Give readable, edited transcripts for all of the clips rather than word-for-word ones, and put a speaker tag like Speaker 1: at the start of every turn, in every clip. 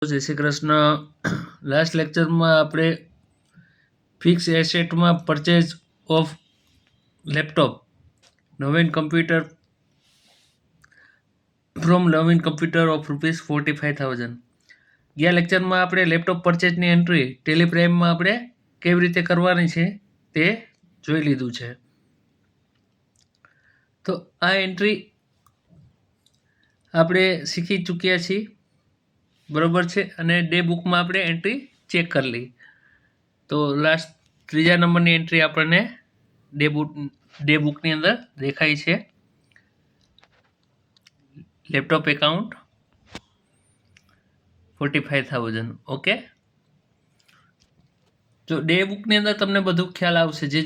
Speaker 1: જય શ્રી કૃષ્ણ. લાસ્ટ લેક્ચરમાં આપણે ફિક્સ એસેટમાં purchase of laptop Naveen computer from Naveen computer of ₹45,000. ગયા લેક્ચરમાં આપણે લેપટોપ પરચેઝની એન્ટ્રી ટેલિપ્રાઇમમાં આપણે કેવી રીતે કરવાની છે તે જોઈ લીધું છે. તો આ એન્ટ્રી આપણે શીખી ચૂક્યા છીએ, બરોબર છે. અને ડે બુકમાં આપણે એન્ટ્રી ચેક કરી લઈ તો લાસ્ટ 3જા નંબરની એન્ટ્રી આપણને ડે બુકની અંદર દેખાય છે. Laptop account 45,000. ઓકે, જો ડે બુકની અંદર તમને બધું ખ્યાલ આવશે. જે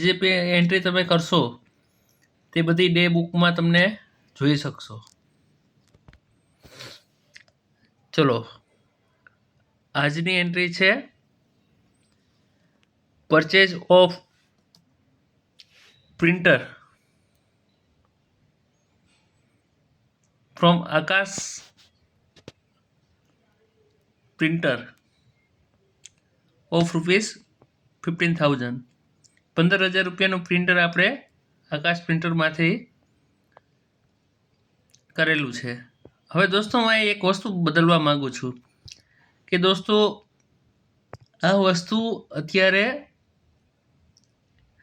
Speaker 1: એન્ટ્રી તમે કરશો તે બધી ડે બુકમાં તમને જોઈ શકશો. ચલો, આજની એન્ટ્રી છે purchase of printer from Akash printer of ₹15,000. 15,000 રૂપિયાનું પ્રિન્ટર આપણે આકાશ પ્રિન્ટરમાંથી કરેલું છે. હવે દોસ્તો હું એક વસ્તુ બદલવા માંગુ છું કે દોસ્તો આ વસ્તુ અત્યારે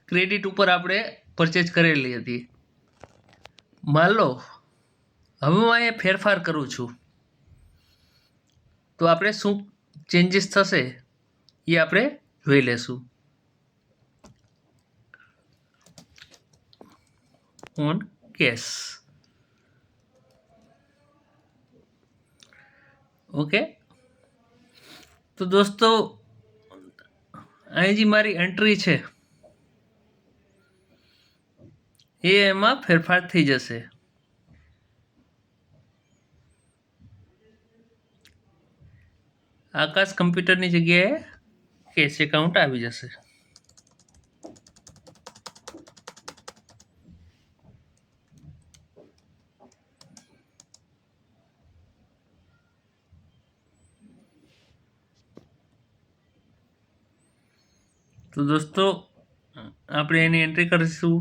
Speaker 1: ક્રેડિટ ઉપર આપણે પરચેઝ કરેલી હતી. માન લો હવે હું અહીંયા ફેરફાર કરું છું તો આપણે શું ચેન્જીસ થશે એ આપણે જોઈ લેશું. On cash. ઓકે, તો દોસ્તો અહીં જે મારી એન્ટ્રી છે એ એમાં ફેરફાર થઈ જશે. આકાશ કમ્પ્યુટરની જગ્યાએ કેશ એકાઉન્ટ આવી જશે. તો દોસ્તો આપણે એની એન્ટ્રી કરીશું.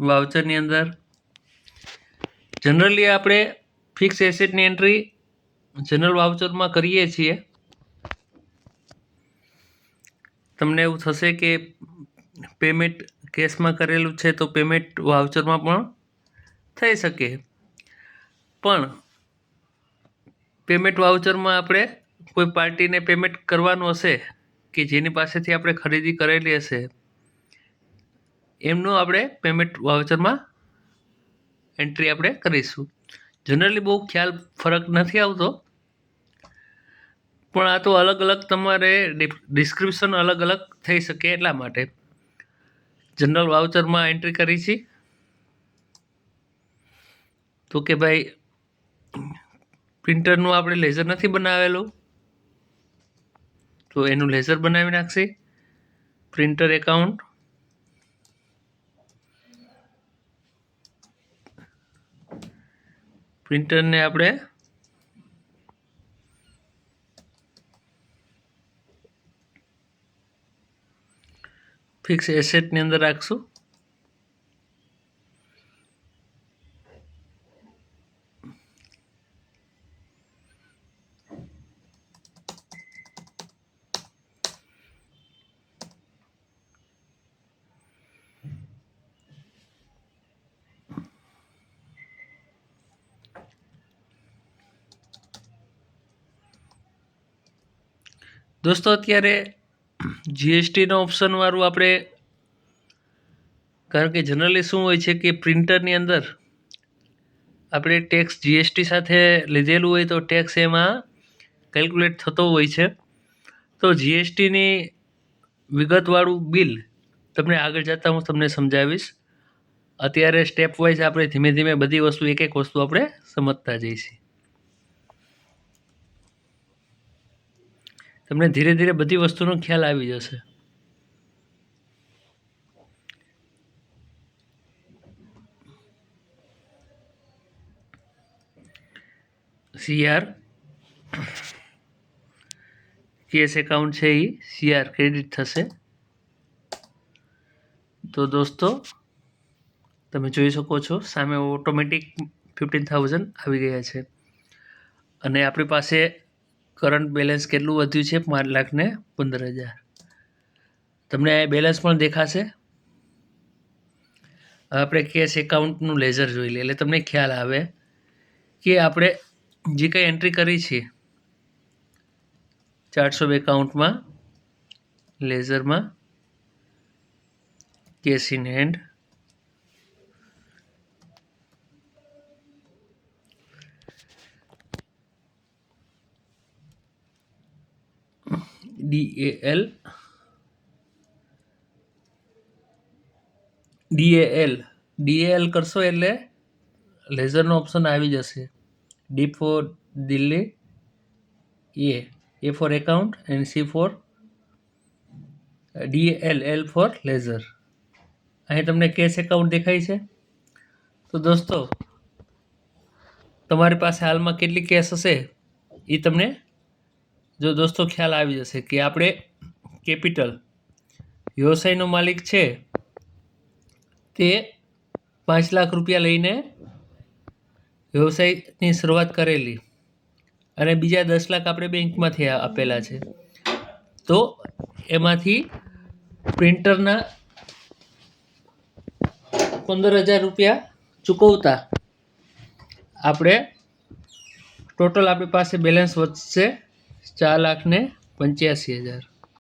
Speaker 1: વાઉચરની અંદર જનરલી આપણે ફિક્સ એસેટની એન્ટ્રી જનરલ વાઉચરમાં કરીએ છીએ. તમને એવું થશે કે પેમેન્ટ કેશમાં કરેલું છે તો પેમેન્ટ વાઉચરમાં પણ થઈ શકે, પણ પેમેન્ટ વાઉચરમાં આપણે કોઈ પાર્ટીને પેમેન્ટ કરવાનું હશે કે જેની પાસેથી આપણે ખરીદી કરેલી હશે એમનું આપણે પેમેન્ટ વાઉચરમાં એન્ટ્રી આપણે કરીશું. જનરલી બહુ ખ્યાલ ફરક નથી આવતો, પણ આ તો અલગ અલગ તમારે ડિસ્ક્રિપ્શન અલગ અલગ થઈ શકે એટલા માટે જનરલ વાઉચરમાં એન્ટ્રી કરી છે. તો કે ભાઈ પ્રિન્ટરનું આપણે લેઝર નથી બનાવેલું તો એનું લેઝર બનાવી નાખશે. પ્રિન્ટર એકાઉન્ટ પ્રિન્ટરને આપણે ફિક્સ એસેટની અંદર રાખશું. દોસ્તો અત્યારે જીએસટીનો ઓપ્શન વાળું આપણે, કારણ કે જનરલી શું હોય છે કે પ્રિન્ટરની અંદર આપણે ટેક્સ જીએસટી સાથે લીધેલું હોય તો ટેક્સ એમાં કેલ્ક્યુલેટ થતો હોય છે. તો જીએસટીની વિગતવાળું બિલ તમને આગળ જતાં હું તમને સમજાવીશ. અત્યારે સ્ટેપ વાઇઝ આપણે ધીમે ધીમે બધી વસ્તુ એક એક વસ્તુ આપણે સમજતા જઈશું. તમને ધીરે ધીરે બધી વસ્તુનો ખ્યાલ આવી જશે. CR કેશ એકાઉન્ટ છે એ CR ક્રેડિટ થશે. તો દોસ્તો તમે જોઈ શકો છો સામે ઓટોમેટિક 15,000 આવી ગયા છે અને આપણી પાસે કરંટ બેલેન્સ કેટલું વધ્યું છે 5,15,000. તમને આ બેલેન્સ પણ દેખાશે. આપણે કેશ એકાઉન્ટનું લેઝર જોઈ લઈએ એટલે તમને ખ્યાલ આવે કે આપણે જે કંઈ એન્ટ્રી કરી છે 400 એકાઉન્ટમાં લેઝરમાં કેશ ઇન હેન્ડ DAL કરશો એટલે લેઝરનો ઓપ્શન આવી જશે. D for Delhi, A for account and C for DAL, L for ledger. અહીં તમને કેશ એકાઉન્ટ દેખાય છે. તો દોસ્તો તમારી પાસે હાલમાં કેટલી કેશ હશે એ તમને જો દોસ્તો ખ્યાલ આવી જશે કે આપણે કેપિટલ વ્યવસાયનો માલિક છે તે 5 લાખ રૂપિયા લઈને વ્યવસાયની શરૂઆત કરેલી અને બીજા 10 લાખ આપણે બેંકમાંથી આપેલા છે. તો એમાંથી પ્રિન્ટરના 15,000 રૂપિયા ચૂકવતા આપણે ટોટલ આપણી પાસે બેલેન્સ વધશે 4,85,000.